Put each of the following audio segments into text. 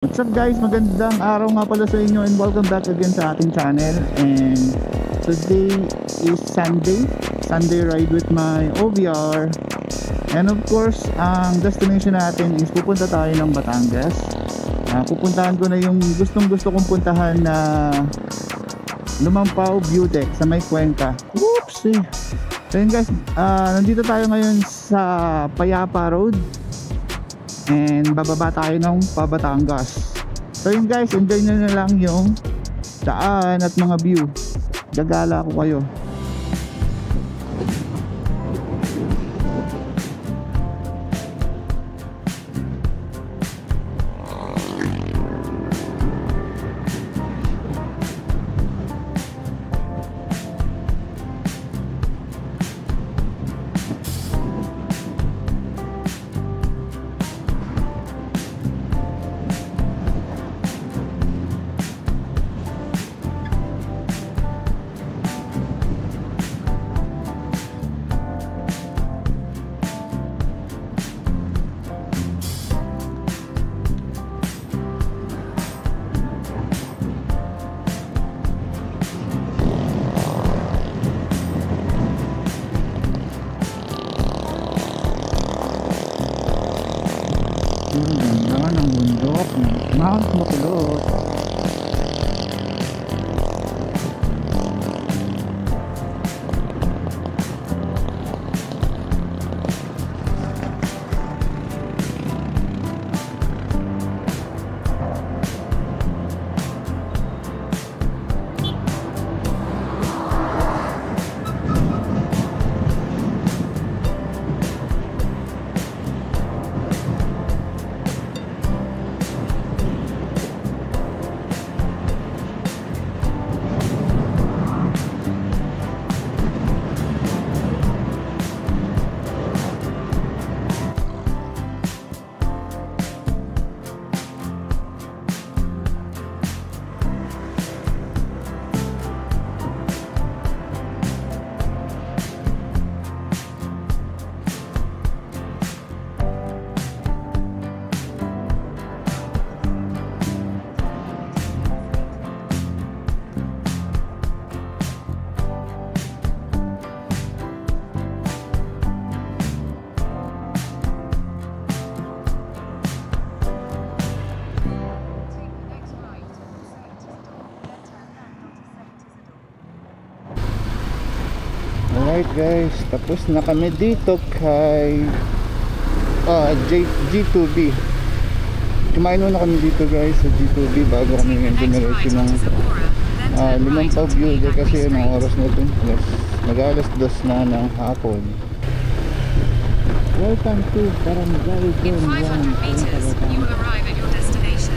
What's up guys, magandang araw nga pala sa inyo and welcome back again sa ating channel. And today is Sunday ride with my OVR. And of course, ang destination natin is pupunta tayo ng Batangas. Pupuntahan ko na yung gustong kong puntahan na Lumampao View Deck sa may Cuenca. Whoopsie! So yun guys, nandito tayo ngayon sa Payapa Road. And bababa tayo ng Batangas. So yun guys, enjoy nyo na lang yung daan at mga view. Gagala ko kayo. Ganda ng bundok ng Mount Makulot. Alright guys, tapos na kami dito kay G2B. Kumain muna kami dito guys sa G2B bago kami dumiretso ng Lumampao View Deck kasi anong oras na ito? Mag-alas 2 na ng hapon. Welcome to Barangay In 500 meters, you will arrive at your destination.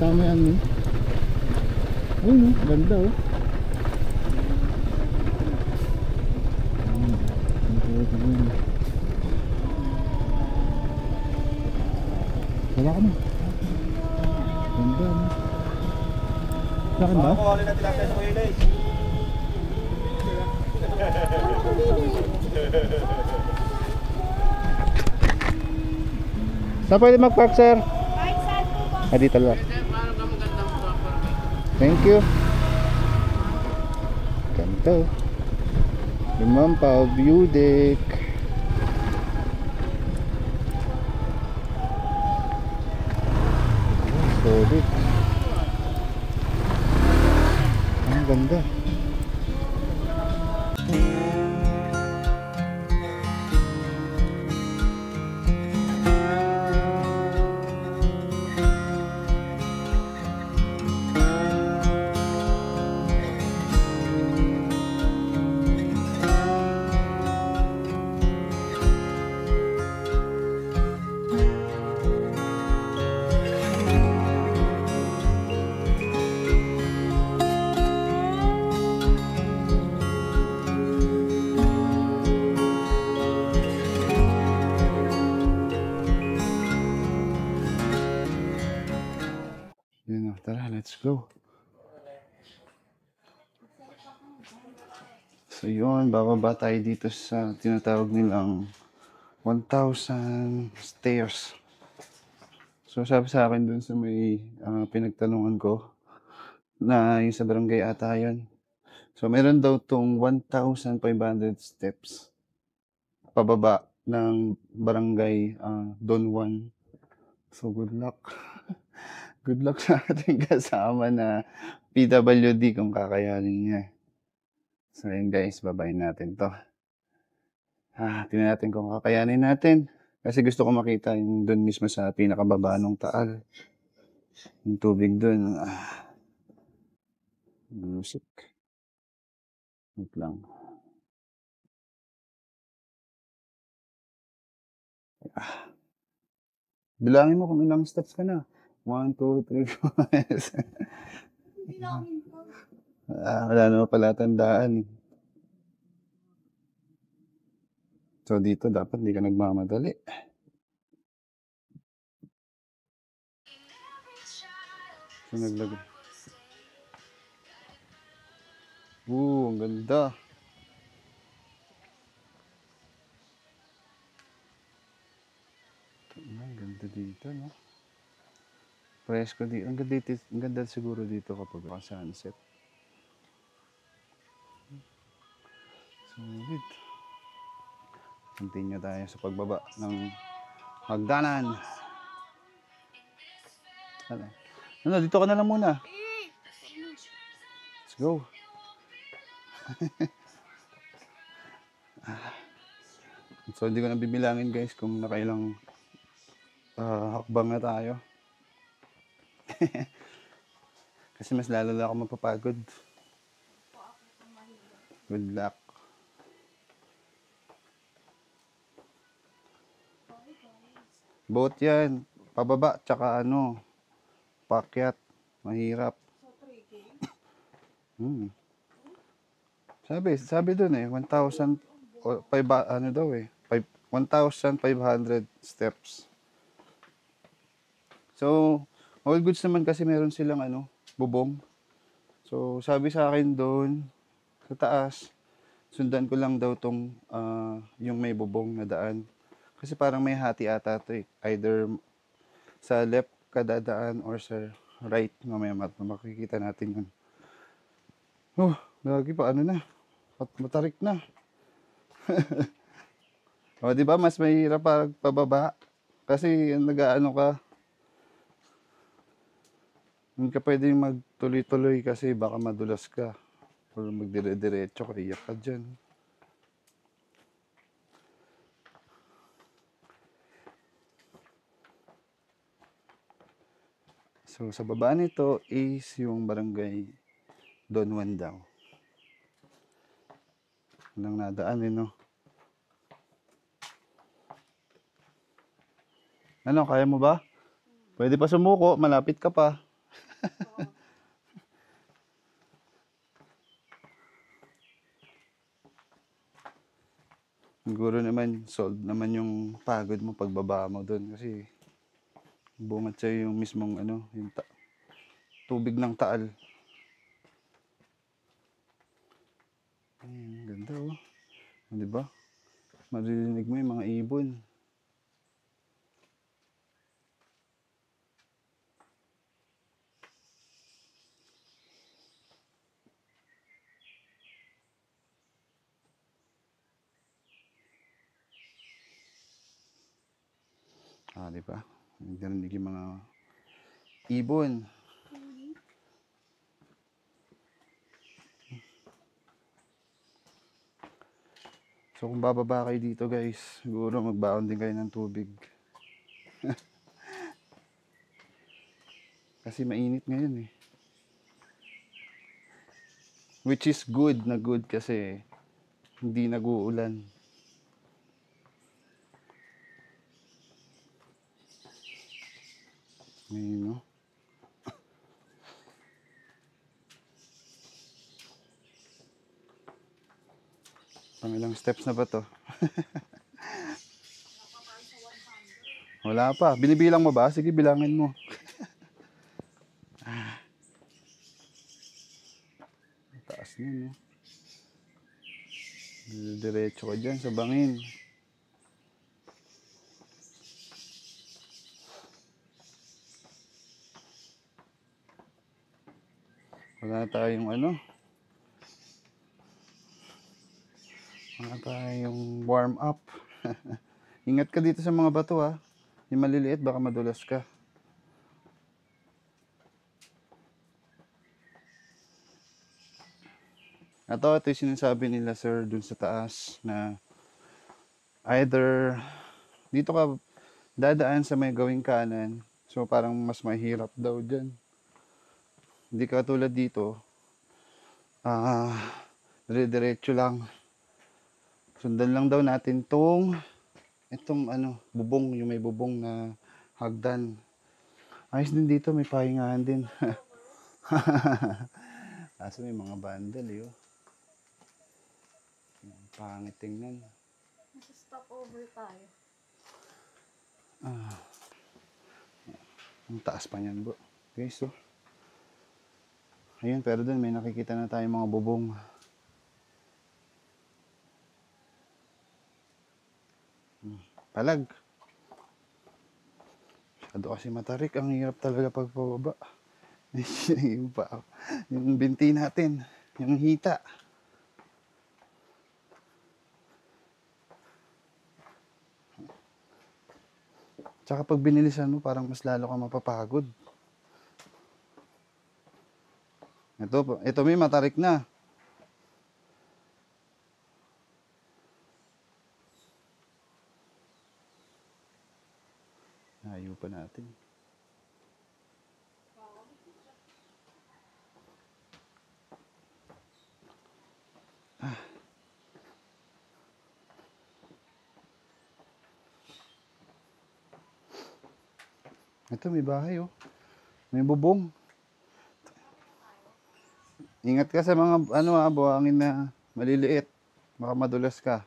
Tama yan eh. Ayun oh, ganda oh. Wala ka na. Ganda no. Sa akin ba? Kukuha natin natin sa Kuyalis. Saan pwede mag-park sir? Dito lang. Thank you. Ganda. Lumampao View Deck. Solid. Ang ganda. Let's go. So yun, bababa tayo dito sa tinatawag nilang 1,000 stairs. So sabi sa akin dun sa may pinagtanungan ko na yung sa barangay ata yun. So meron daw tong 1,500 steps pababa ng barangay Don Juan. So good luck. Good luck sa ating kasama na PWD kung kakayanin niya. So yun guys, babayin natin to. Tingnan natin kung kakayanin natin. Kasi gusto ko makita yung doon mismo sa pinakababa ng Taal. Yung tubig doon. Music. Wait lang. Bilangin mo kung ilang steps ka na. 1, 2, 3, 4. Bilangin ko. Wala naman pala tandaan. So dito dapat hindi ka nagmamadali. So naglagay. Ang ganda. Ang ganda dito, no? Presko dito. Ang ganda siguro dito kapag sunset. Sulit. Continue tayo sa pagbaba ng hagdanan. Ano, dito ka na lang muna. Let's go. So, hindi ko na bibilangin guys kung nakailang hakbang na tayo. Kasi mas lalo na ako mapapagod. Good luck. Boat yan. Pababa, tsaka pakyat. Mahirap. Sabi doon 1,000, 1,500 steps. So, all goods naman kasi meron silang bubong. So, sabi sa akin doon, sa taas, sundan ko lang daw tong yung may bubong na daan. Kasi parang may hati ata ito eh. Either sa left ka dadaan or sa right. Mamaya makikita natin yun. Lagi pa na. Matarik na. Di ba mas mahirap pababa? Kasi nag-aano ka. Hindi ka pwedeng magtuloy-tuloy kasi baka madulas ka. O magdire-diretso ka, iyak ka dyan. So, sa baba nito is yung barangay Don Juan daw. Walang nadaan no? Ano, kaya mo ba? Pwede pa sumuko, malapit ka pa. Siguro naman, solve naman yung pagod mo pagbaba mo doon kasi bungat sa'yo yung mismong yung tubig ng Taal. Ganda diba? Maririnig mo yung mga ibon. Diba? Narinig yung mga ibon. So kung bababa kayo dito guys, siguro magbaon din kayo ng tubig. Kasi mainit ngayon eh. Which is good kasi hindi nag-uulan. Ayun, Pangilang steps na ba to? Wala pa. Binibilang mo ba? Sige, bilangin mo. Yun, oh. Diretso ka dyan sa bangin. Wala tayong ano. Wala tayong warm up. Ingat ka dito sa mga bato ha. Yung maliliit baka madulas ka. Ito yung sinasabi nila sir dun sa taas na either dito ka dadaan sa may gawing kanan. So parang mas mahirap daw dyan. Hindi ka tulad dito. Dire-diretso lang. Sundan lang daw natin itong ano, bubong, yung may bubong na hagdan. Ayos din dito, may pahingahan din. Kaso may mga bandal eh. Oh. Ang pangit tingnan. Stop over tayo. Ang taas pa niyan bro. Guys, so. Ayun, pero dun may nakikita na tayong mga bubong. Palag. Masyado kasi matarik. Ang hirap talaga pagpababa. Yung binti natin. Yung hita. Tsaka pag binilisan mo, parang mas lalo ka mapapagod. Ito may matarik na. Ayaw pa natin. Ito may bahay oh. May bubong. Ingat ka sa mga buhangin na maliliit. Baka madulas ka.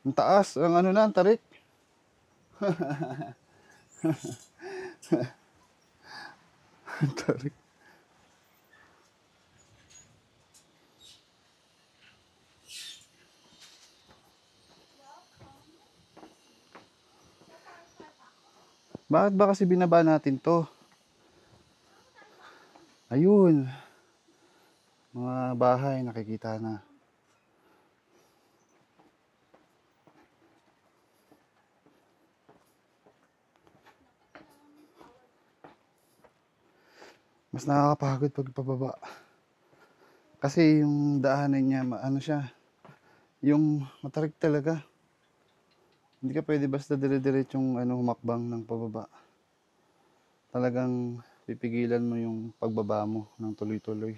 Ang taas, ang ang tarik. Ang tarik. Bakit ba kasi binaba natin to? Ayun. Mga bahay nakikita na. Mas nakakapagod pag pababa. Kasi yung daanan niya, yung matarik talaga. Hindi ka pwede basta dire-diretsong humakbang ng pababa. Talagang pipigilan mo yung pagbaba mo ng tuloy-tuloy.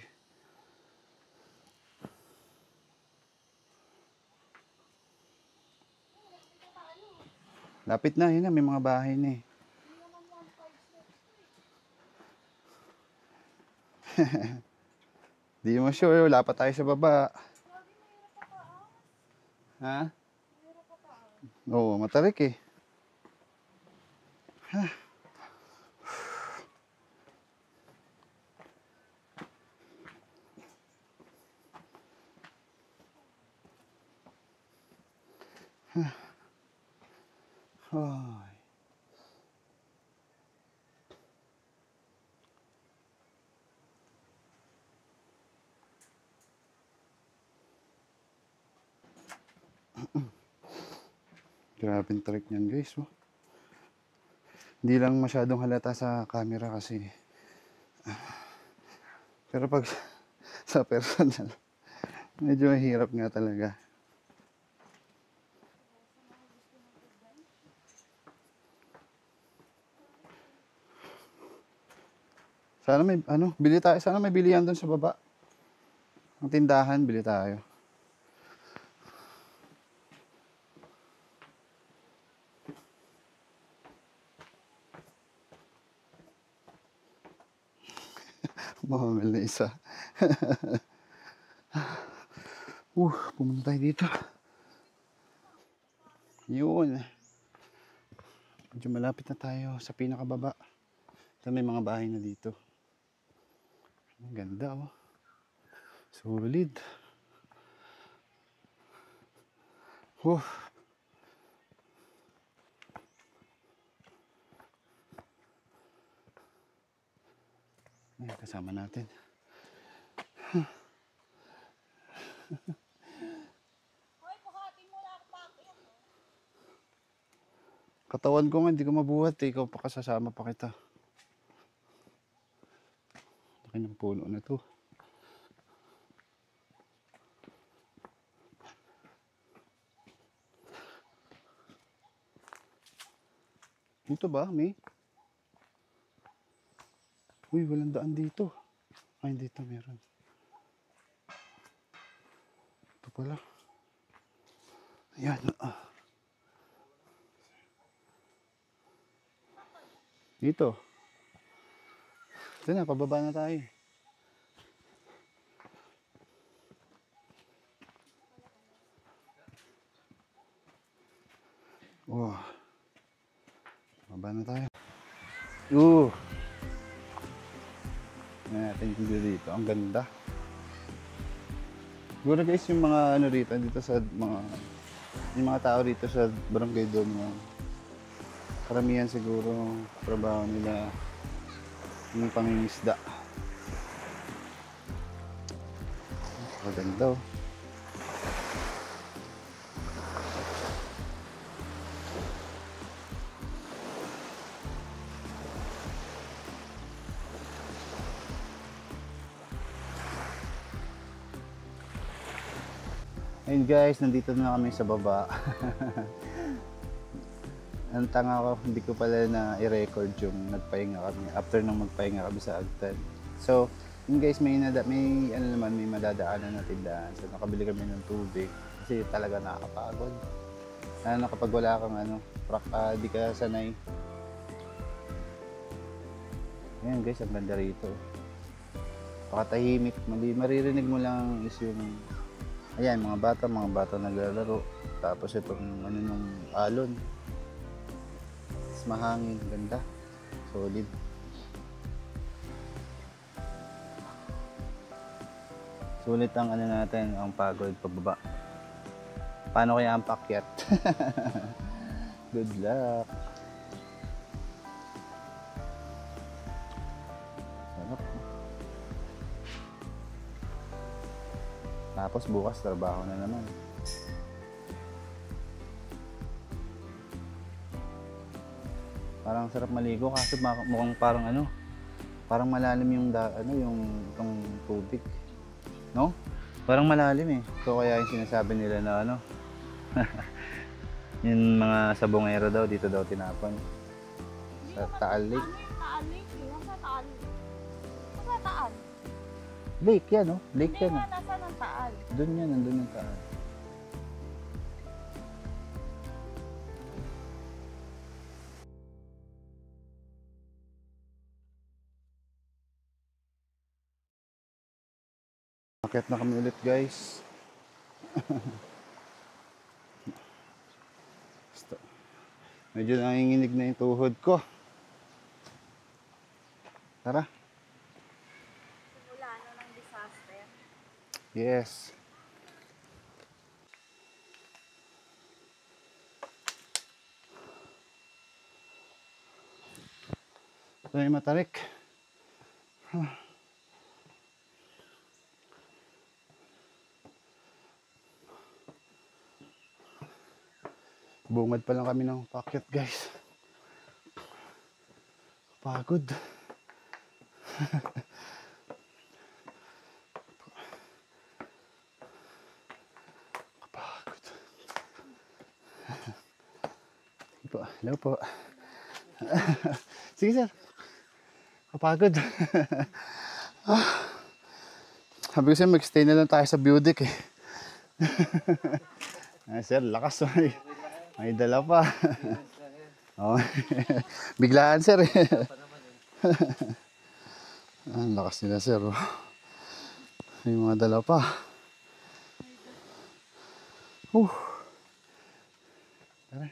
Lapit na, yun na, may mga bahay na eh. Di mo sure, wala pa tayo sa baba. Ha? Oo, matarik eh. Ay. Grabe yung tarik niyan guys. Oh. Hindi lang masyadong halata sa camera kasi. Pero pag sa personal, medyo mahirap nga talaga. Sana may bili tayo. Sana may bilihan doon sa baba. Ang tindahan, bili tayo. Mamamil na isa. pumunta tayo dito. Yun. Medyo malapit na tayo sa pinakababa. Ito may mga bahay na dito. Ang ganda oh. Solid. Oh. Ayan, kasama natin. Katawan ko nga, hindi ko mabuhat eh. Ikaw pa kasasama pa kita. Laki ng puno na to. Dito ba, May? Uy, walang daan dito. Ay, dito meron. Ito pala. Ayan. Dito. Ito na, pababa na tayo. Wow. Baba na tayo. Tingnan natin yung view dito. Ang ganda. Siguro guys, yung mga ano dito sa yung mga tao dito sa barangay doon, karamihan siguro trabaho nila yung pangingisda. Maganda oh. Ayun guys, nandito na kami sa baba. Ang tanga ko, hindi ko pala na i-record yung nagpahinga kami after nung magpahinga kami sa Agtan. So, yun guys, may madadaanan na tindahan. So, nakabili kami ng tubig kasi talaga nakakapagod. Ano kapag wala kang di ka sanay. Ayan guys, ang ganda rito. Pakatahimik, maririnig mo lang is yung ayan, mga bata naglalaro. Tapos itong nung alon. Mas mahangin, ganda. Solid. Sulit ang natin, ang pagod pababa. Paano kaya ang pakyat? Good luck. Sarap. Tapos bukas trabaho na naman. Parang sarap maligo kasi mukhang parang malalim yung itong tubig. No? Parang malalim eh. So kaya yung sinasabi nila na yung mga sabongero daw dito daw tinapon. Sa Taal Lake. Taal Lake eh. Nasa Taal. Nasa Taal. Lake yan, no? Lake Hindi yan. nga nasa ng Taal. Doon yan, nandun yung Taal. Akyat na kami ulit guys. Medyo nanginginig na yung tuhod ko. Tara. Simula na ng disaster. Yes. Ito yung matarik. Bungad pa lang kami ng pakyat guys. Pagod. Kapagod. Hello po. Sige sir. Kapagod. Sabi ko sir, mag-stay na lang tayo sa Budik eh. Ay, sir, lakas. May dala pa. Oh. Biglaan sir eh. Ang lakas nila sir. May mga dala pa. Tara.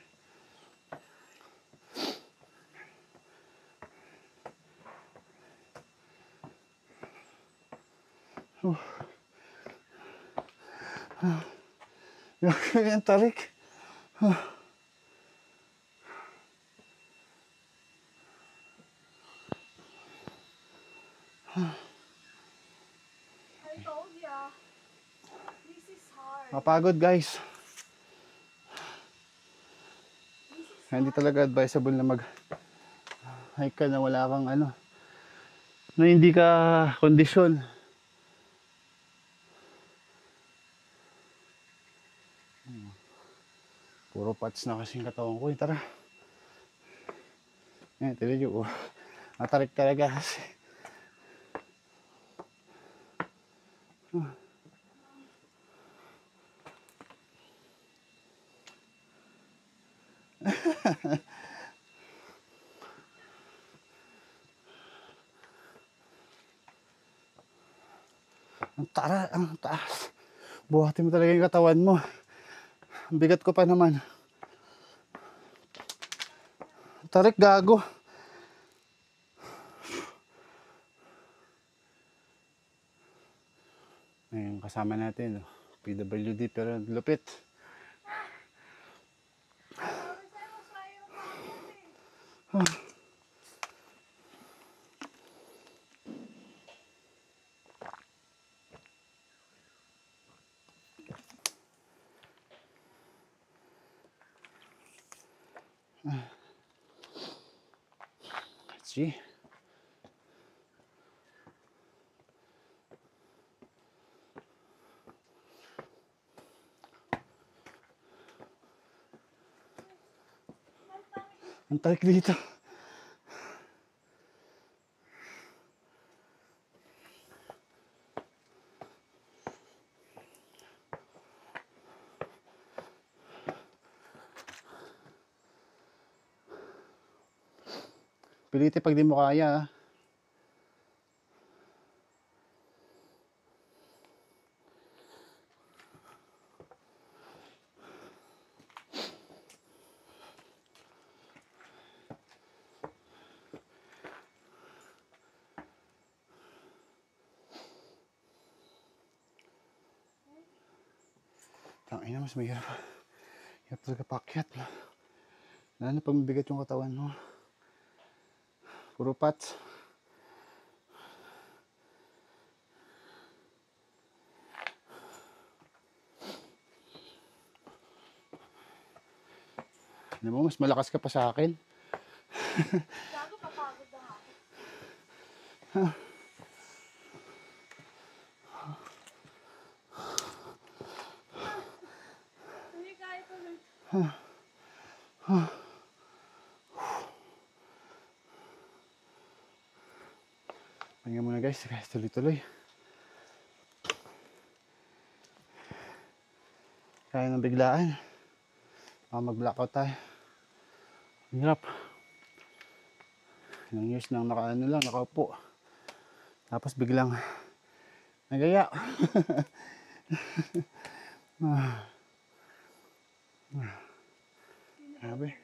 Ang tarik. I told ya. This is hard. Mapagod guys. This is Hindi talaga advisable na mag-hike ka na wala kang ano. Na hindi ka kondisyon. Puro pats na kasing katawan ko. Tara. Tinan nyo. Matarik talaga kasi. Ang taas. Buhatin mo talaga yung katawan mo. Ang bigat ko pa naman. Tarik, gago. Ayun, kasama natin. PWD pero lupit. Let's see. Ang tarik dito. Piliti pag di mo kaya. Tangina, mas mahirap. Hirap talaga pakyat. Lalo na pag mabigat yung katawan mo. Puro pats. Alam mo, mas malakas ka pa sa akin. Gago, papagod na ako. Hindi kaya tuloy. Pahinga muna guys, tuloy-tuloy. Kaya ng biglaan. Baka mag-blackout tayo. Ang hirap. Ilang years nang nakaupo. Tapos biglang nagaya. Grabe.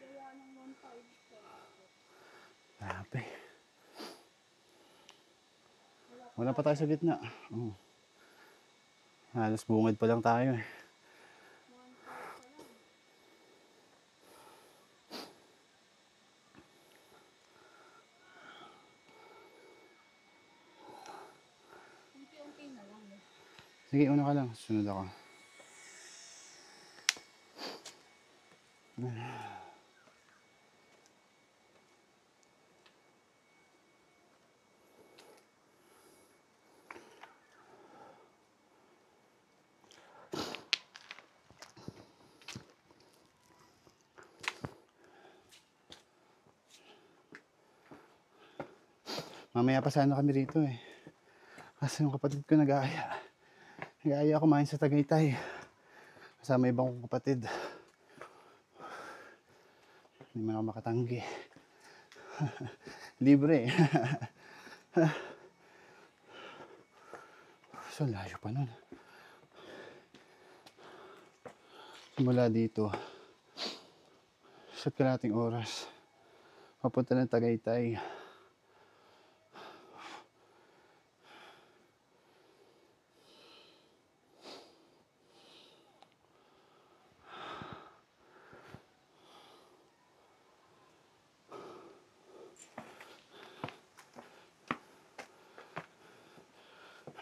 Grabe. Wala pa tayo sa gitna. Halos bungad pa lang tayo eh. Unti-unti na lang. Sige, una ka lang. Sunod ako. Mamaya pa sana kami rito eh. Kasi yung kapatid ko nag-aaya. Nag-aaya kumain sa Tagaytay. Kasama ibang kong kapatid. Hindi man ako makatanggi. Libre. So layo pa nun. Mula dito, sa kalating oras, papunta ng Tagaytay.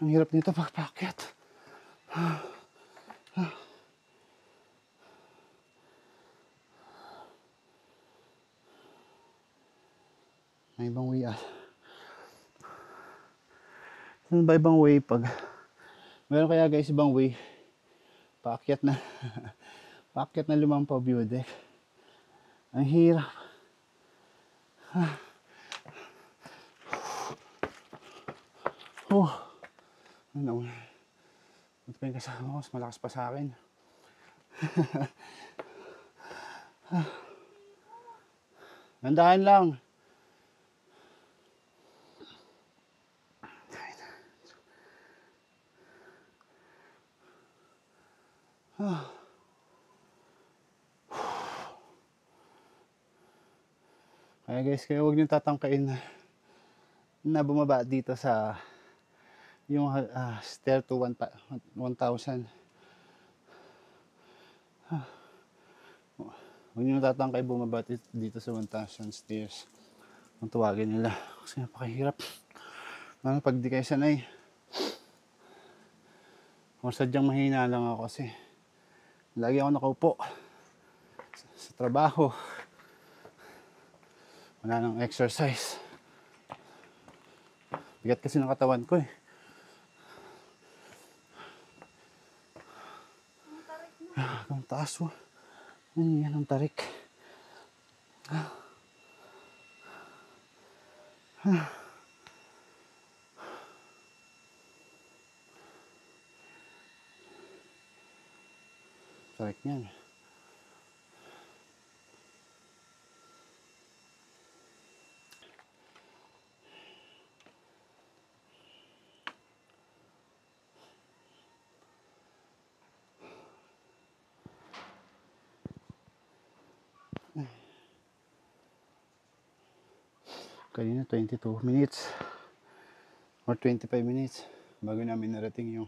Ang hirap nito pagpakyat. May ibang way Ano ba ibang way pag meron kaya guys ibang way paakyat na paakyat na Lumampao view deck. Ang hirap. Ano ito pa yung kasama ko, mas malakas pa sa akin. Nandahan lang. Kaya guys, kaya huwag niyong tatangkain na bumaba dito sa yung stair to 1,000. Huwag niyong tatangkay bumaba dito sa 1,000 stairs. Kung tuwagin nila. Kasi napakahirap. Lalo pag di kayo sanay. Kung sadyang mahina lang ako kasi lagi ako nakaupo sa trabaho. Wala nang exercise. Bigat kasi ng katawan ko eh. Ang taas mo. Ano yan ang tarik? Tarik niyan. Kanina 22 minutes or 25 minutes bago namin narating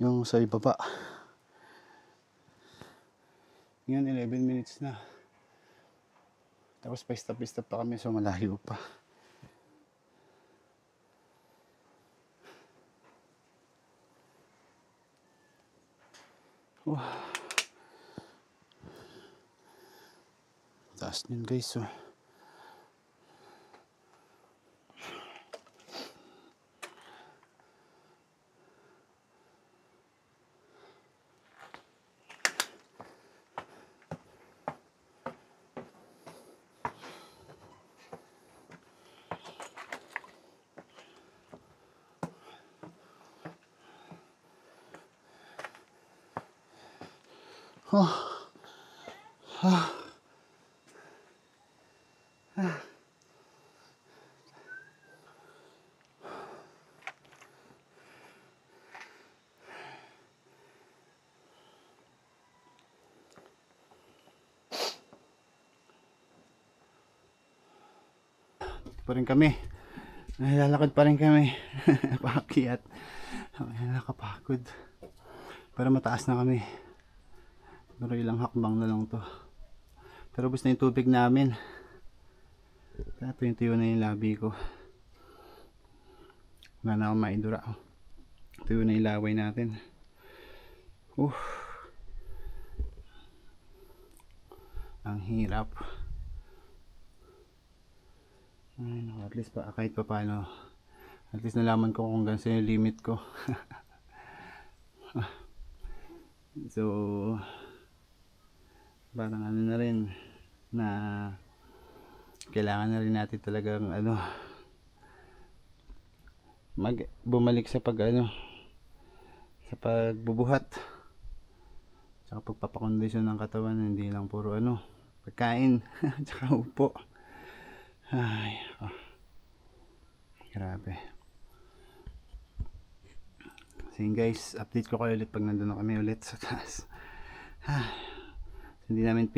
yung sa ibaba. Ngayon 11 minutes na. Tapos pa-stop pa kami, so malayo pa. Taas yun guys. So. Pa rin kami. Nalalakad pa rin kami. Paakyat. Nakapagod. Pero mataas na kami. Pero ilang hakbang na lang to. Pero basta yung tubig namin. Tuyo na yung labi ko. Wala na akong maidura. Tuyo na yung laway natin. Ang hirap. Ay, at least pa kahit pa paano. At least nalaman ko kung hanggang saan yung limit ko. So parang ano na rin na kailangan na rin natin talagang bumalik sa sa pagbubuhat tsaka pagpapakondisyon ng katawan, hindi lang puro pagkain tsaka upo. Ay, grabe. Sige guys, update ko kayo ulit pag nandun na kami ulit sa taas. Hindi namin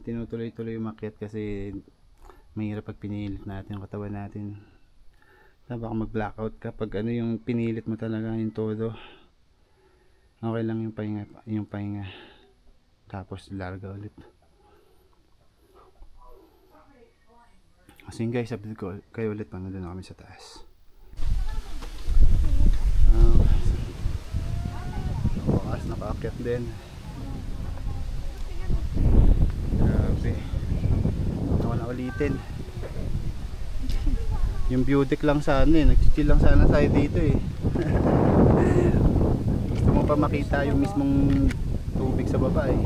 tinutuloy-tuloy umakyat kasi mahirap pag pinilit natin yung katawan natin. Baka mag-blackout ka pag yung pinilit mo talaga yung todo. Okay lang yung pahinga. Tapos larga ulit. Kasi guys, update ko kayo ulit pag nandun na kami sa taas. paakyat din. Grabe. Ako na ulitin. Yung view deck lang sana eh. Nagchichill lang sana tayo dito eh. Gusto mo pa makita yung mismong tubig sa baba eh.